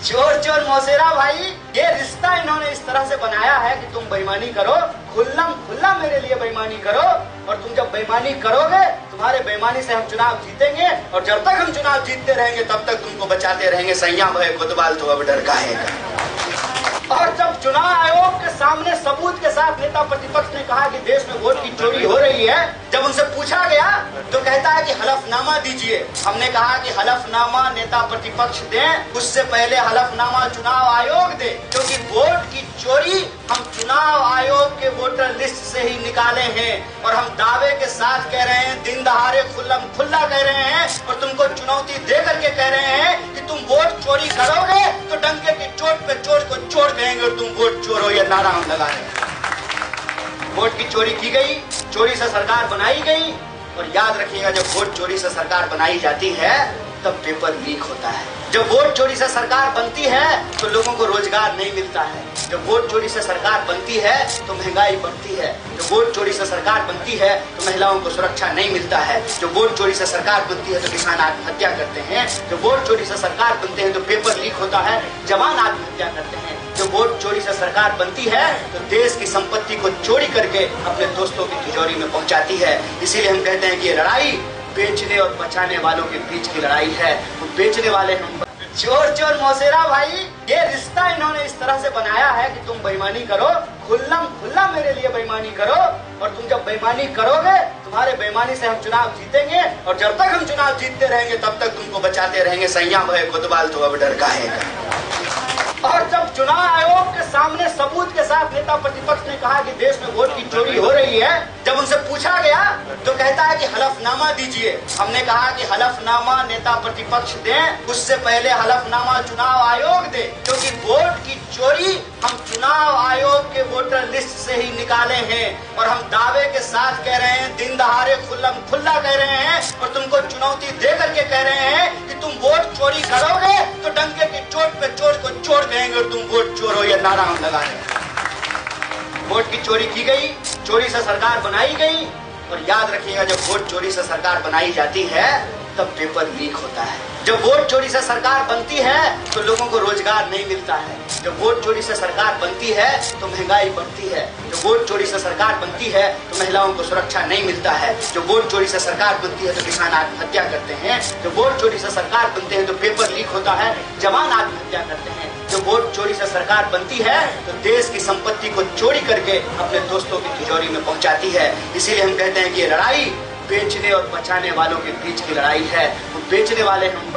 चोर चोर मौसेरा भाई, ये रिश्ता इन्होंने इस तरह से बनाया है कि तुम बेईमानी करो, खुल्लम खुल्ला मेरे लिए बेईमानी करो, और तुम जब बेईमानी करोगे तुम्हारे बेईमानी से हम चुनाव जीतेंगे, और जब तक हम चुनाव जीतते रहेंगे तब तक तुमको बचाते रहेंगे। सैया भय कोतवाल तो अब डर काहेगा। और जब चुनाव आयोग के सामने सबूत के साथ नेता प्रतिपक्ष ने कहा कि देश में वोट की चोरी हो रही है, जब उनसे पूछा गया तो कहता है कि हलफनामा दीजिए। हमने कहा कि हलफनामा नेता प्रतिपक्ष दें, उससे पहले हलफनामा चुनाव आयोग दे, क्योंकि वोट की चोरी हम चुनाव आयोग के वोटर लिस्ट से ही निकाले हैं। और हम दावे के साथ कह रहे हैं, दिन दहाड़े खुल्लम खुल्ला कह रहे हैं, और तुमको चुनौती दे करके कह रहे हैं कि तुम वोट चोरी करोगे तो डंके की चोट पे चोट को चोट कहेंगे और तुम वोट चोर हो, यह नारा हम लगा रहे हैं। वोट की चोरी की गई, चोरी से सरकार बनाई गई, और याद रखिएगा जब वोट चोरी से सरकार बनाई जाती है तब पेपर लीक होता है। जब वोट चोरी से सरकार बनती है तो लोगों को रोजगार नहीं मिलता है। जब वोट चोरी से सरकार बनती है तो महंगाई बढ़ती है। जब वोट चोरी से सरकार बनती है तो महिलाओं को सुरक्षा नहीं मिलता है। जब वोट चोरी से सरकार बनती है तो किसान आत्महत्या करते हैं। जब वोट चोरी से सरकार बनते हैं तो पेपर लीक होता है, जवान आत्महत्या करते हैं। जब वोट चोरी से सरकार बनती है तो देश की संपत्ति को चोरी करके अपने दोस्तों की तिजोरी में पहुंचाती है। इसीलिए हम कहते हैं कि ये लड़ाई बेचने और बचाने वालों के बीच की लड़ाई है। वो बेचने वाले हम। चोर चोर मौसेरा भाई, ये रिश्ता इन्होंने इस तरह से बनाया है कि तुम बेईमानी करो, खुल्लम खुल्ला मेरे लिए बेईमानी करो, और तुम जब बेईमानी करोगे तुम्हारे बेईमानी से हम चुनाव जीतेंगे, और जब तक हम चुनाव जीतते रहेंगे तब तक तुमको बचाते रहेंगे। सैया भय कोतवाल तो अब डर काहेगा। और जब चुनाव आयोग के सामने सबूत के साथ नेता प्रतिपक्ष ने कहा कि देश में वोट की चोरी हो रही है, जब उनसे पूछा गया तो कहता है कि हलफनामा दीजिए। हमने कहा कि हलफनामा नेता प्रतिपक्ष दें, उससे पहले हलफनामा चुनाव आयोग दे, क्योंकि वोट की चोरी हम चुनाव आयोग के वोटर लिस्ट से ही निकाले हैं। और हम दावे के साथ कह रहे हैं, दिन दहाड़े खुल्लम खुल्ला कह रहे हैं, और तुमको चुनौती दे करके कह रहे हैं कि तुम वोट चोरी करोगे तो डंके की चोट पे चोट को चोट कहेंगे और तुम वोट चोर हो, यह नारा हम लगा रहे हैं। वोट की चोरी की गई, चोरी से सरकार बनाई गई, और याद रखिएगा जब वोट चोरी से सरकार बनाई जाती है तब पेपर लीक होता है। जब वोट चोरी से सरकार बनती है तो लोगों को रोजगार नहीं मिलता है। जब वोट चोरी से सरकार बनती है तो महंगाई बढ़ती है। जब वोट चोरी से सरकार बनती है तो महिलाओं को सुरक्षा नहीं मिलता है। जब वोट चोरी से सरकार बनती है तो किसान आत्महत्या करते हैं। जब वोट चोरी से सरकार बनते हैं तो पेपर लीक होता है, जवान आत्महत्या करते हैं। जब वोट चोरी से सरकार बनती है तो देश की संपत्ति को चोरी करके अपने दोस्तों की तिजोरी में पहुंचाती है। इसीलिए हम कहते हैं कि ये लड़ाई बेचने और बचाने वालों के बीच की लड़ाई है। वो बेचने वाले हम